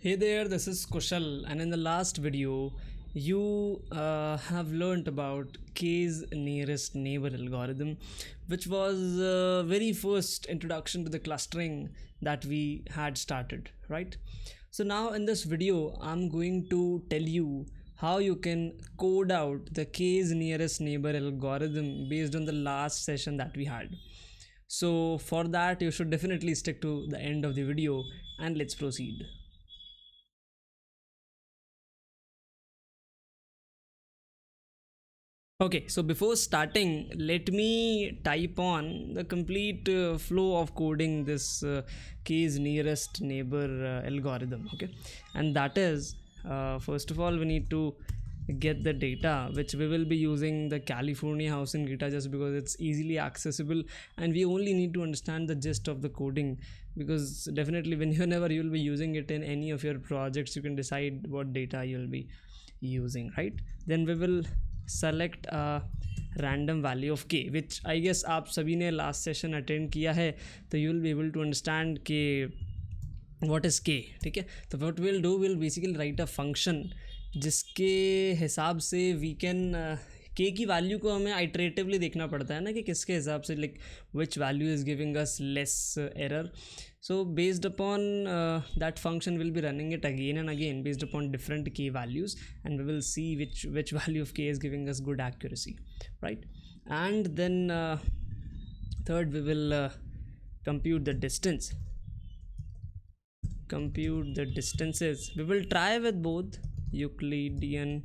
Hey there, this is Kushal, and in the last video, you have learned about K's nearest neighbor algorithm, which was very first introduction to the clustering that we had started, right? So now in this video, I'm going to tell you how you can code out the K's nearest neighbor algorithm based on the last session that we had. So for that, you should definitely stick to the end of the video, and let's proceed. Okay, so before starting, let me type on the complete flow of coding this K's nearest neighbor algorithm. Okay, and that is first of all, we need to get the data, which we will be using the California housing data just because it's easily accessible, and we only need to understand the gist of the coding, because definitely whenever you'll be using it in any of your projects, you can decide what data you'll be using, right? Then we will select a random value of k, which I guess आप सभी ने last session attend किया है, तो you will be able to understand कि what is k. ठीक है, तो what we'll do, we'll basically write a function जिसके हिसाब से we can k की वैल्यू को हमें आइट्रेटिवली देखना पड़ता है ना, कि किसके हिसाब से, like which value is giving us less error. So based upon that function, we'll be running it again and again based upon different k values, and we will see which value of k is giving us good accuracy, right? And then third, we will compute the distances. We will try with both Euclidean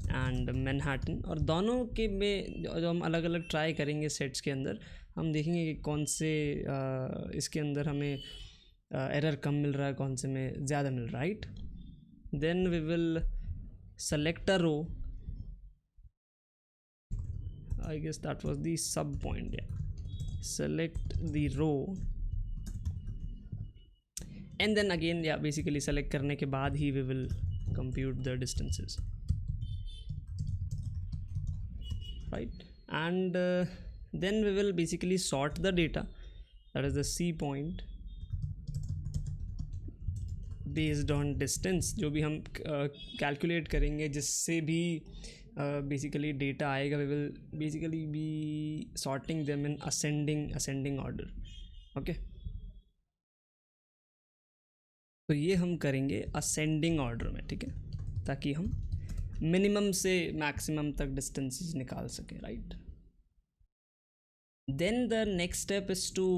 and Manhattan, और दोनों के में जो हम अलग अलग try करेंगे sets के अंदर, हम देखेंगे कि कौन से इसके अंदर हमें एरर कम मिल रहा है, कौन से में ज़्यादा मिल रहा है, right? Then we will select a row. I guess that was the sub point. या select the row, and then again या बेसिकली सेलेक्ट करने के बाद ही we will compute the distances, right? And then we will basically sort the data, that is the C point, based on distance. जो भी हम calculate करेंगे, जिससे भी basically data आएगा, we will basically be sorting them in ascending order. okay, तो ये हम करेंगे ascending order में, ठीक है, ताकि हम मिनिमम से मैक्सिमम तक डिस्टेंसेस निकाल सके, right? Then the next step is to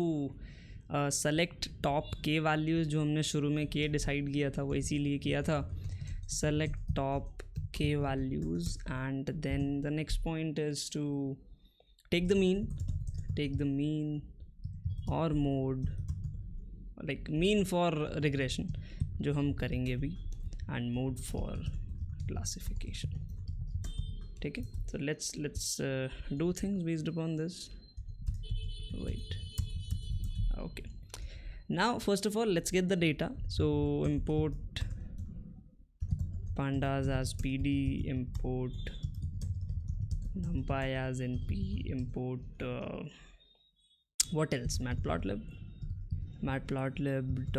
select top K values. जो हमने शुरू में के डिसाइड किया था वो इसीलिए किया था, select top K values. And then the next point is to take the mean or mode, like mean for regression जो हम करेंगे अभी, एंड मोड फॉर classification. ठीक है, so let's do things based upon this. Wait, okay, now first of all let's get the data. So import pandas as pd, import numpy as np, import what else, matplotlib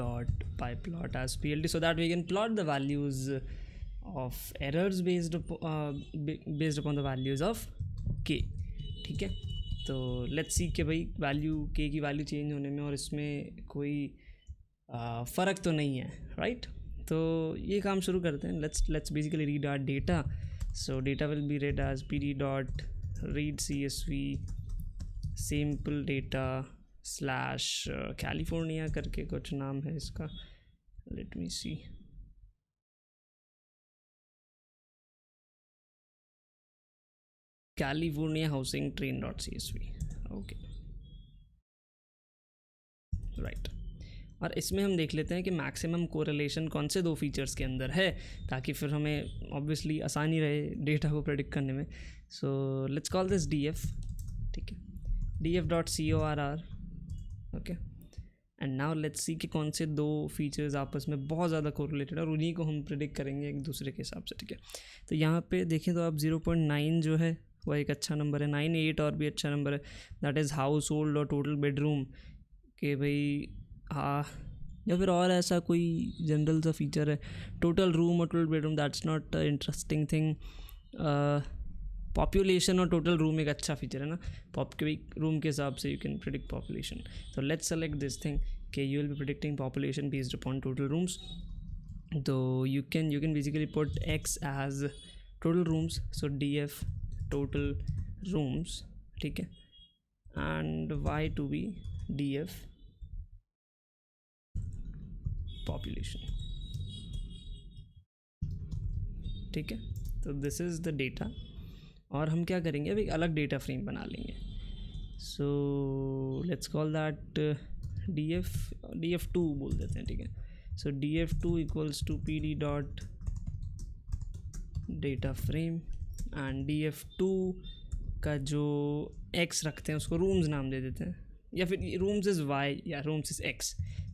dot pyplot as pld, so that we can plot the values of errors based upon the values of k. ठीक है, तो let's see कि भाई value k की value change होने में और इसमें कोई फ़र्क तो नहीं है, राइट? तो ये काम शुरू करते हैं. Let's basically read our data. So data will be read as pd dot read csv sample data slash California करके कुछ नाम है इसका, लेट मी सी. California housing train.csv. Okay, right. और इसमें हम देख लेते हैं कि मैक्सिमम कोरिलेशन कौन से दो फीचर्स के अंदर है, ताकि फिर हमें ऑब्वियसली आसानी रहे डेटा को प्रेडिक्ट करने में. So let's call this df. ठीक है, df.corr. Okay, and now let's see कि कौन से दो फीचर्स आपस में बहुत ज़्यादा कोरिलेटेड है, और उन्हीं को हम प्रेडिक्ट करेंगे एक दूसरे के हिसाब से. ठीक है, तो यहाँ पे देखें तो आप 0.9 जो है वो एक अच्छा नंबर है, 9, 8 और भी अच्छा नंबर है. दैट इज़ हाउस होल्ड और टोटल बेडरूम के भाई. हाँ, या फिर और ऐसा कोई जनरल सा फीचर है, टोटल रूम और total bedroom, that's not interesting thing. Population और टोटल रूम एक अच्छा फीचर है ना, रूम के हिसाब से यू कैन प्रिडिक्ट पॉपुलेशन। तो लेट्स सेलेक्ट दिस थिंग कि you will be predicting population based upon total rooms. तो you can basically put x as total rooms, so df total rooms, ठीक है, and y to be df population, ठीक है। तो this is the data, और हम क्या करेंगे, अब एक अलग डेटा फ्रेम बना लेंगे। So let's call that df2 बोल देते हैं, ठीक है। So df2 equals to pd dot data frame, and df2 का जो x रखते हैं उसको rooms नाम दे देते हैं, या फिर rooms is y या rooms is x,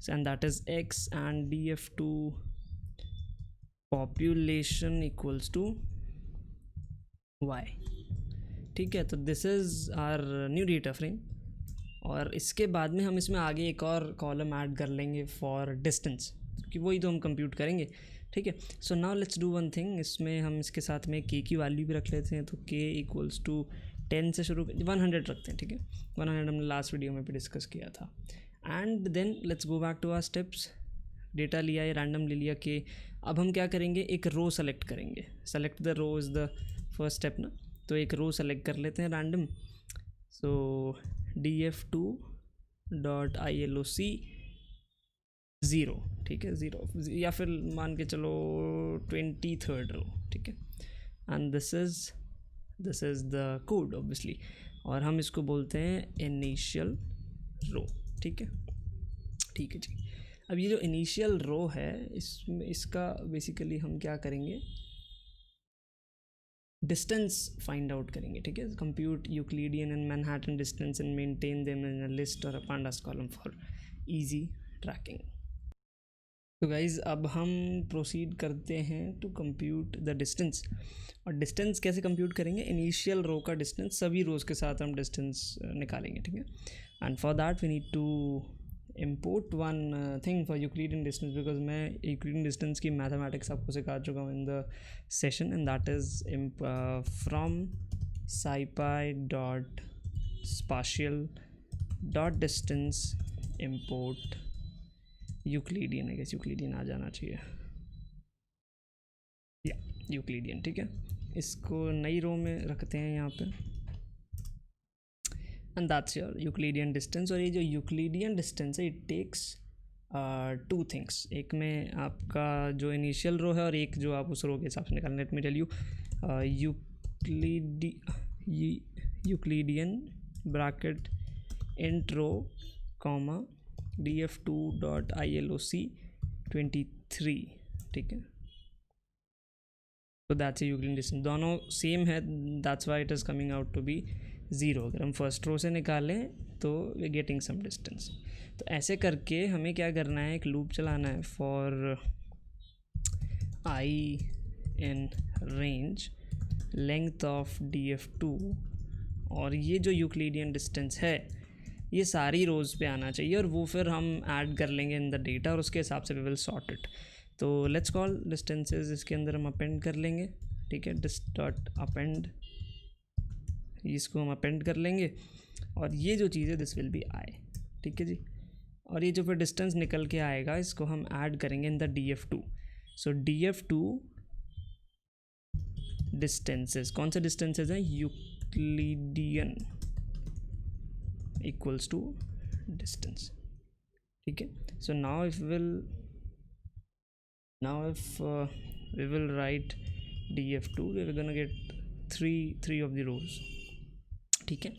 and that is x, and df2 population equals to y, ठीक है। तो this is our new data frame, और इसके बाद में हम इसमें आगे एक और कॉलम ऐड कर लेंगे फॉर डिस्टेंस, कि वही तो हम कंप्यूट करेंगे, ठीक है। So now let's do one thing, इसमें हम इसके साथ में k की वैल्यू भी रख लेते हैं। तो k इक्वल्स टू 10 से शुरू 100 रखते हैं, ठीक है। 100 हमने लास्ट वीडियो में भी डिस्कस किया था। And then let's go back to our steps. Data लिया है, रैंडम ले लिया k। अब हम क्या करेंगे, एक रो सेलेक्ट करेंगे। Select the row is the first step ना, तो एक रो सेलेक्ट कर लेते हैं रैंडम। सो df2 डॉट iloc 0, ठीक है, 0, या फिर मान के चलो 23rd रो, ठीक है। And this is the code obviously, और हम इसको बोलते हैं इनिशियल रो, ठीक है, ठीक है जी। अब ये जो इनिशियल रो है, इसका बेसिकली हम क्या करेंगे, डिस्टेंस फाइंड आउट करेंगे, ठीक है। Compute Euclidean and Manhattan distance and maintain them in a list or a pandas column for easy tracking. तो गाइज़ अब हम प्रोसीड करते हैं टू कंप्यूट द डिस्टेंस। और डिस्टेंस कैसे कंप्यूट करेंगे, इनिशियल रो का डिस्टेंस, सभी रोज के साथ हम डिस्टेंस निकालेंगे, ठीक है। And for that we need to import one thing for Euclidean distance, because मैं यूक्लिडियन डिस्टेंस की मैथमेटिक्स आपको सिखा चुका हूँ in the session, and that is from scipy dot spatial dot distance import Euclidean. I guess Euclidean आ जाना चाहिए, या यूक्लिडियन, ठीक है। इसको नई रो में रखते हैं यहाँ पे, and that's your Euclidean distance. और ये जो यूक्लिडियन डिस्टेंस है, इट टेक्स 2 थिंग्स, एक में आपका जो इनिशियल रो है और एक जो आप उस रो के हिसाब से निकालना। Let me tell you, Euclidean bracket int row comma df2 dot iloc 23, ठीक है। तो दैट्स ए यूक्लिडियन डिस्टेंस, दोनों सेम है, that's why it is coming out to be 0। अगर हम फर्स्ट रो से निकालें तो वी गेटिंग सम डिस्टेंस। तो ऐसे करके हमें क्या करना है, एक लूप चलाना है for i in range length of df2, और ये जो यूक्लिडियन डिस्टेंस है ये सारी रोज़ पे आना चाहिए, और वो फिर हम ऐड कर लेंगे इन द डेटा, और उसके हिसाब से वी विल सॉर्ट इट। तो लेट्स कॉल डिस्टेंसेस, इसके अंदर हम अपेंड कर लेंगे, ठीक है, डिस्ट डॉट अपेंड, इसको हम अपेंड कर लेंगे, और ये जो चीज़ है दिस विल बी आई, ठीक है जी। और ये जो फिर डिस्टेंस निकल के आएगा इसको हम ऐड करेंगे in the df2। So df2 distances, कौन से डिस्टेंसेस हैं, यूक्लिडियन equals to distance, ठीक है। so now if we will write df2, we are gonna get three of the rows, ठीक है।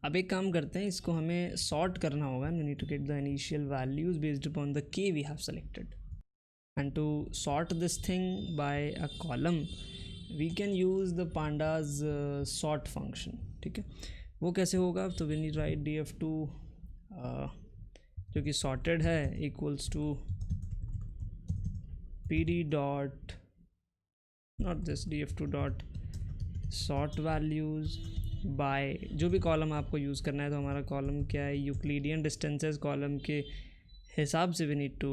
अब एक काम करते हैं, इसको हमें सॉर्ट करना होगा, we need to get the initial values based upon the k we have selected, and to sort this thing by a column we can use the pandas sort function, ठीक है। वो कैसे होगा, तो वी नीड राइट df2 जो कि sorted है equals to pd dot not this df2 dot sort values by जो भी कॉलम आपको यूज़ करना है। तो हमारा कॉलम क्या है, यूक्लिडियन डिस्टेंसेस कॉलम के हिसाब से वी नीड टू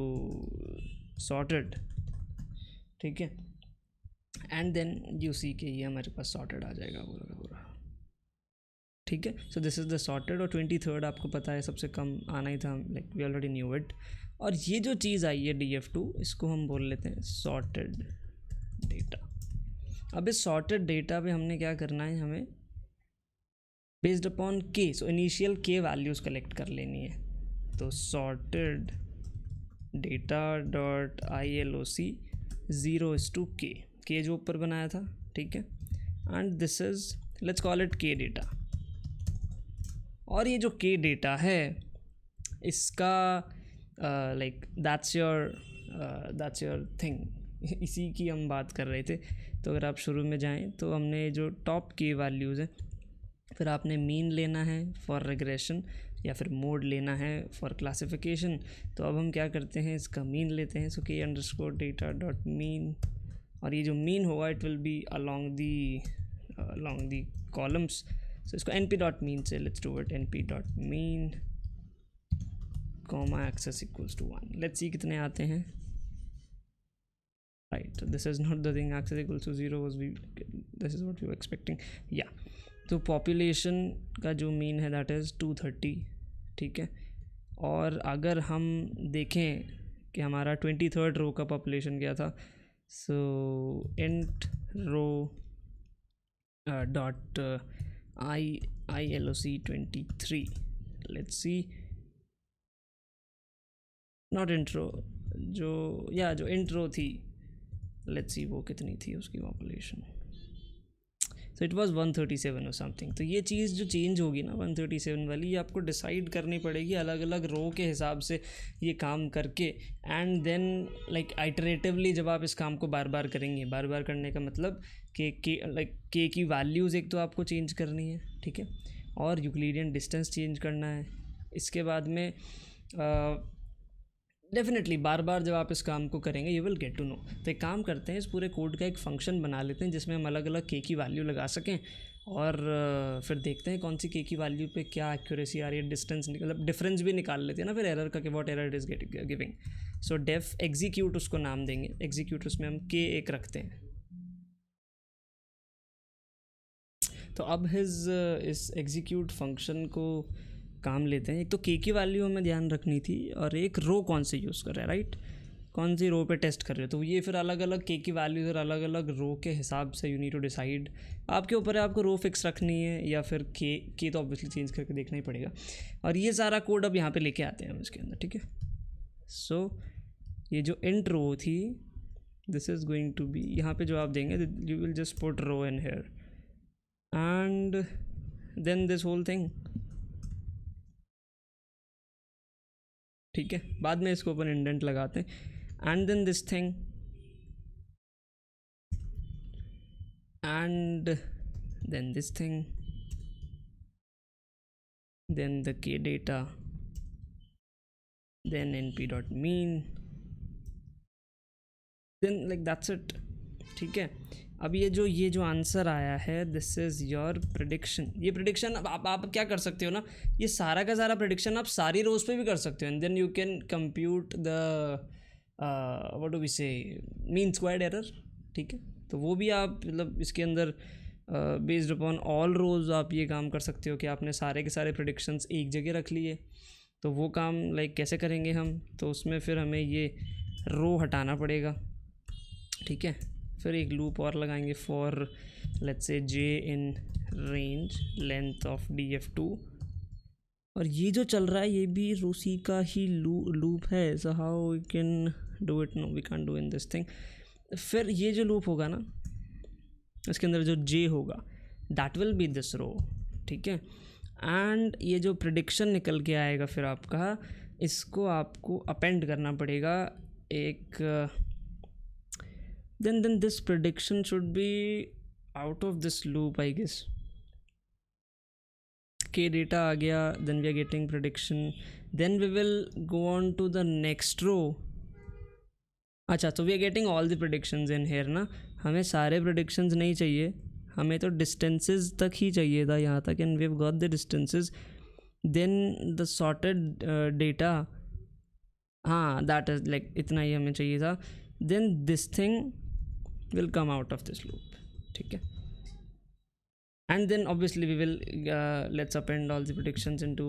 सॉर्टेड, ठीक है। एंड देन यू सी के ये हमारे पास सॉर्टेड आ जाएगा पूरा का पूरा, ठीक है। So this is the sorted. और 23rd आपको पता है सबसे कम आना ही था, like we already knew it. और ये जो चीज़ आई है DF2, इसको हम बोल लेते हैं सॉर्टेड डेटा। अब इस सॉर्टेड डेटा पे हमने क्या करना है, हमें बेस्ड अपॉन के, so initial K values collect कर लेनी है। तो sorted data dot ILOC 0:k, के जो ऊपर बनाया था, ठीक है। And this is, let's call it के डेटा। और ये जो के डेटा है इसका लाइक दैट्स योर थिंग, इसी की हम बात कर रहे थे। तो अगर आप शुरू में जाएं तो हमने जो टॉप के वैल्यूज़ हैं, फिर आपने मीन लेना है फॉर रिग्रेशन या फिर मोड लेना है फॉर क्लासिफिकेशन। तो अब हम क्या करते हैं, इसका मीन लेते हैं। सो के अंडरस्कोर डेटा डॉट मीन, और ये जो मीन होगा it will be along the columns. So इसको np.mean से let's do it, np.mean comma axis equals to 1। Let's see कितने आते हैं, right. This is not the thing, axis equals to 0 was, this is what we were expecting, या। तो population का जो mean है दैट इज़ 230, ठीक है। और अगर हम देखें कि हमारा 23rd रो का पॉपुलेशन क्या था, so int row dot ILOC 23, let's see, not intro, जो इंट्रो थी, लेट्स सी वो कितनी थी उसकी पॉपुलेशन। सो इट वाज 137 और समथिंग। तो ये चीज़ जो चेंज होगी ना 137 वाली, ये आपको डिसाइड करनी पड़ेगी अलग अलग रो के हिसाब से ये काम करके। एंड देन लाइक आइटरेटिवली जब आप इस काम को बार बार करेंगे, बार बार करने का मतलब के की वैल्यूज़ एक तो आपको चेंज करनी है, ठीक है, और यूक्लिडियन डिस्टेंस चेंज करना है। इसके बाद में डेफिनेटली बार बार जब आप इस काम को करेंगे you will get to know. तो एक काम करते हैं, इस पूरे कोड का एक फंक्शन बना लेते हैं जिसमें हम अलग अलग के की वैल्यू लगा सकें, और फिर देखते हैं कौन सी के की वैल्यू पे क्या एक्यूरेसी आ रही है, डिस्टेंस मतलब डिफरेंस भी निकाल लेते हैं ना फिर एरर का, कि what error it is giving. So def execute उसको नाम देंगे, एग्जीक्यूट उसमें हम के एक रखते हैं। तो अब इस एग्जीक्यूट फंक्शन को काम लेते हैं। एक तो के की वैल्यू हमें ध्यान रखनी थी, और एक रो कौन से यूज़ कर रहे हैं, राइट, कौन सी रो पे टेस्ट कर रहे हो। तो ये फिर अलग अलग के की वैल्यूज़ और अलग अलग रो के हिसाब से यू नीड टू डिसाइड, आपके ऊपर है आपको रो फिक्स रखनी है या फिर के तो ऑब्वियसली चेंज करके देखना ही पड़ेगा। और ये सारा कोड अब यहाँ पे लेके आते हैं हम इसके अंदर, ठीक है। सो ये जो इंट रो थी, this is going to be, यहाँ पे जो आप देंगे you will just put row in here and then this whole thing, ठीक है। बाद में इसको अपन इंडेंट लगाते हैं, and then this thing, and then this thing, then the K data, then np.mean, then like that's it, ठीक है। अब ये जो आंसर आया है, दिस इज़ योर प्रेडिक्शन। ये प्रेडिक्शन अब आप क्या कर सकते हो ना, ये सारा का सारा प्रेडिक्शन आप सारी रोज पे भी कर सकते हो, and then you can compute the what do we say mean squared error, ठीक है। तो वो भी आप मतलब इसके अंदर बेस्ड अपॉन ऑल रोज आप ये काम कर सकते हो कि आपने सारे के सारे प्रेडिक्शंस एक जगह रख लिए। तो वो काम लाइक कैसे करेंगे हम, तो उसमें फिर हमें ये रो हटाना पड़ेगा, ठीक है। फिर एक लूप और लगाएंगे for let's say j in range length of df2, और ये जो चल रहा है ये भी रूसी का ही लूप है। So how we can do it, no we can do in this thing. फिर ये जो लूप होगा ना, इसके अंदर जो j होगा दैट विल बी दिस रो, ठीक है। एंड ये जो प्रेडिक्शन निकल के आएगा फिर आपका, इसको आपको अपेंड करना पड़ेगा एक, then this prediction should be out of this loop I guess। k data आ गया, then we are getting prediction, then we will go on to the next row। अच्छा, तो we are getting all the predictions in here ना, हमें सारे predictions नहीं चाहिए, हमें तो distances तक ही चाहिए था यहाँ तक, and we've got the distances। then the sorted data हाँ, दैट इज लाइक इतना ही हमें चाहिए था. Then this thing will come out of this loop. ठीक है. And then obviously we will let's append all the predictions into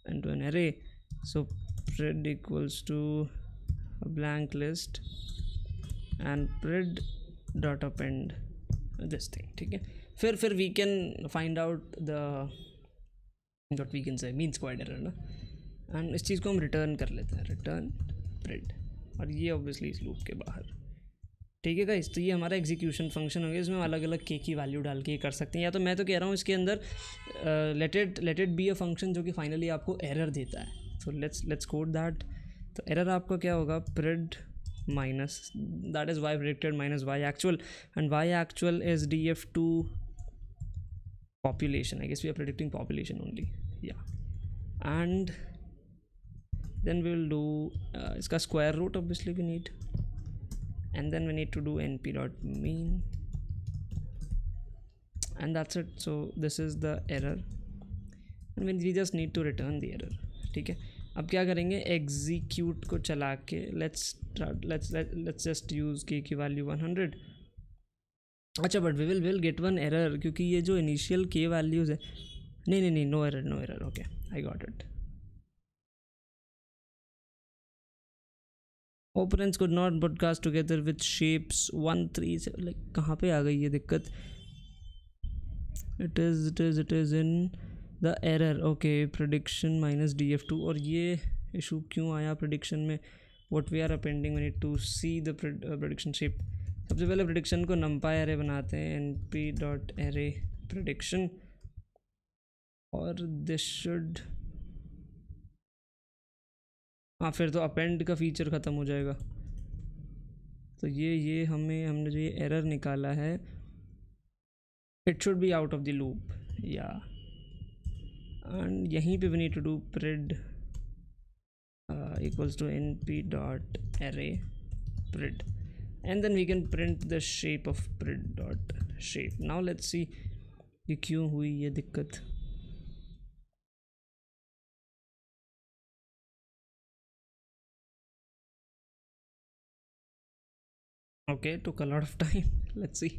an array. So pred equals to a blank list and pred dot append this thing. ठीक है. फिर we can find out the what we can say mean squared error ना. and इस चीज़ को हम return कर लेते हैं, रिटर्न pred, और ये ऑब्वियसली इस लूप के बाहर. ठीक है गाइस, तो ये हमारा एग्जीक्यूशन फंक्शन हो गया. इसमें अलग अलग के की वैल्यू डाल के कर सकते हैं, या तो मैं तो कह रहा हूँ इसके अंदर let it be a function जो कि फाइनली आपको एरर देता है. So let's code that. तो एरर आपका क्या होगा, pred minus, that is Y predicted minus Y actual, and Y actual is df2 population. I guess we are predicting population only. Yeah. And then we will do इसका square root obviously we need, and then we need to do np dot mean, and that's it. So this is the error and we just need to return the error. ठीक है. अब क्या करेंगे, execute को चला के let's just use k की value 100. अच्छा, but we will get one error, क्योंकि ये जो इनिशियल के वैल्यूज़ है, नहीं, no error. Okay, I got it. Operands could not broadcast together with shapes 1 3 से, लाइक कहाँ पे आ गई ये दिक्कत. It is in the error. Okay, prediction minus df2. और ये इशू क्यों आया प्रेडिक्शन में, what we are appending, we need to see the prediction shape. सबसे पहले प्रेडिक्शन को नंपाई एरे बनाते हैं, np डॉट एरे प्रेडिक्शन, और दिस शुड, हाँ फिर तो अपेंड का फीचर ख़त्म हो जाएगा. तो ये हमने जो ये एरर निकाला है, it should be out of the loop. या एंड यहीं पे we need to do pred equals to np dot array pred, and then we can print the shape of pred dot shape. Now let's see ये क्यों हुई ये दिक्कत. Okay, took a lot of time. Let's see.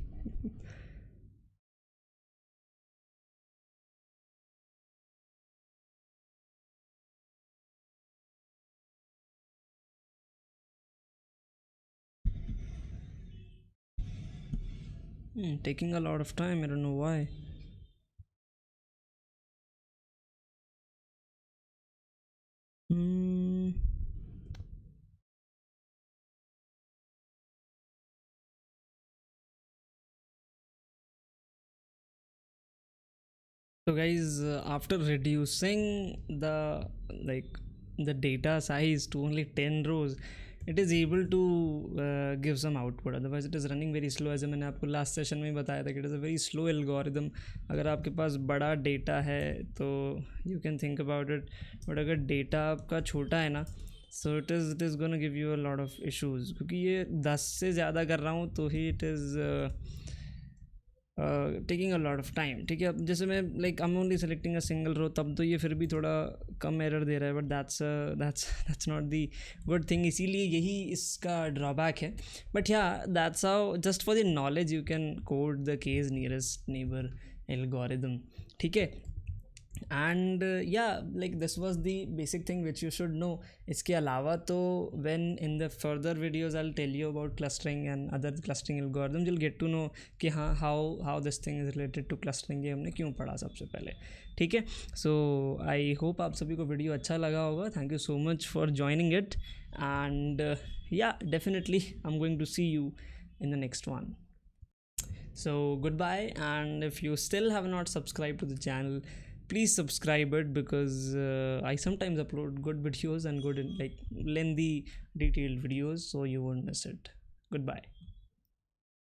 Taking a lot of time, I don't know why. So guys, after reducing the data size to only 10 rows, it is able to give some output. Otherwise it is running very slow. ऐसे मैंने आपको last session में बताया था कि it is a very slow algorithm. अगर आपके पास बड़ा डेटा है तो you can think about it, but अगर डेटा आपका छोटा है ना, so it is gonna give you a lot of issues. क्योंकि ये 10 से ज़्यादा कर रहा हूँ तो ही it is taking a lot of time. ठीक है. अब जैसे मैं like I am only selecting a single row, तब तो ये फिर भी थोड़ा कम एरर दे रहा है, but that's not the good thing. इसीलिए यही इसका ड्रॉबैक है. But yeah that's how, just for the knowledge you can code the K nearest neighbour algorithm. ठीक है. And yeah like this was the basic thing which you should know. इसके अलावा तो when in the further videos I will tell you about clustering and other clustering algorithms, you will get to know कि हाँ how this thing is related to clustering. ये हमने क्यों पढ़ा सबसे पहले. ठीक है. सो आई होप आप सभी को वीडियो अच्छा लगा होगा. Thank you so much for joining it, and या definitely I am going to see you in the next one. So goodbye, and if you still have not subscribed to the channel, please subscribe it, because I sometimes upload good videos and good like lengthy detailed videos, so you won't miss it. Goodbye.